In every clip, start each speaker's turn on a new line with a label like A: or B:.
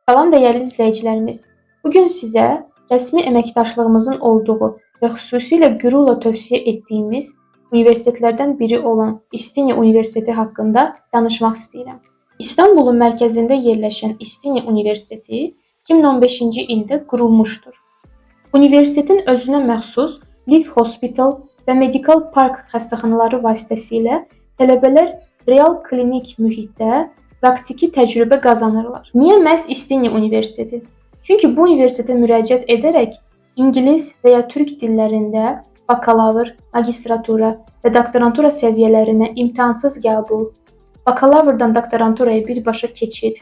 A: Salam dəyərli izləyicilərimiz. Bu gün sizə rəsmi əməkdaşlığımızın olduğu və xüsusilə qürurla tövsiyə etdiyimiz universitetlərdən biri olan İstini Universiteti haqqında danışmaq istəyirəm. İstanbulun mərkəzində yerləşən İstini Universiteti 2015-ci ildə qurulmuşdur. Universitetin özünə məxsus Liv Hospital və Medical Park xəstəxanaları vasitəsilə tələbələr real klinik mühitdə praktiki təcrübə qazanırlar. Niyə məhz İstini Universiteti? Çünki bu universitetə müraciət edərək ingilis və ya türk dillərində bakalavr, magistratura və doktorantura səviyyələrinə imtahansız qəbul, bakalavrdan doktoranturaya birbaşa keçid,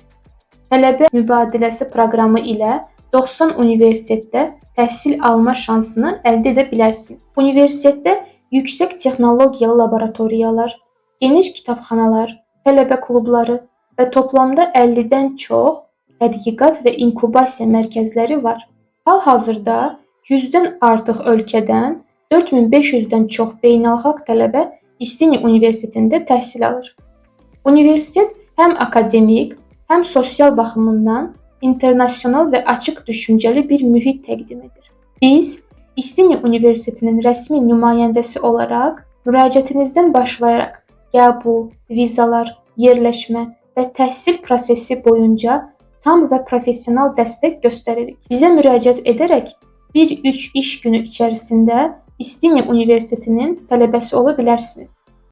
A: tələbə mübadiləsi proqramı ilə 90 universitetdə təhsil alma şansını əldə edə bilərsiniz. Universitetdə yüksək texnologiyalı laboratoriyalar, geniş kitabxanalar, tələbə klubları və toplamda 50-dən çox tədqiqat və inkubasiya mərkəzləri var. Hal-hazırda 100-dən artıq ölkədən 4500-dən çox beynəlxalq tələbə İstini Universitetində təhsil alır. Universitet həm akademik, həm sosial baxımından internasional və açıq düşüncəli bir mühit təqdim edir. Biz İstini Universitetinin rəsmi nümayəndəsi olaraq müraciətinizdən başlayaraq qəbul, vizalar, yerləşmə və təhsil prosesi boyunca tam və professional dəstək göstəririk. Bizə müraciət edərək 1-3 iş günü içərisində İstini Universitetinin tələbəsi ola bilərsiniz.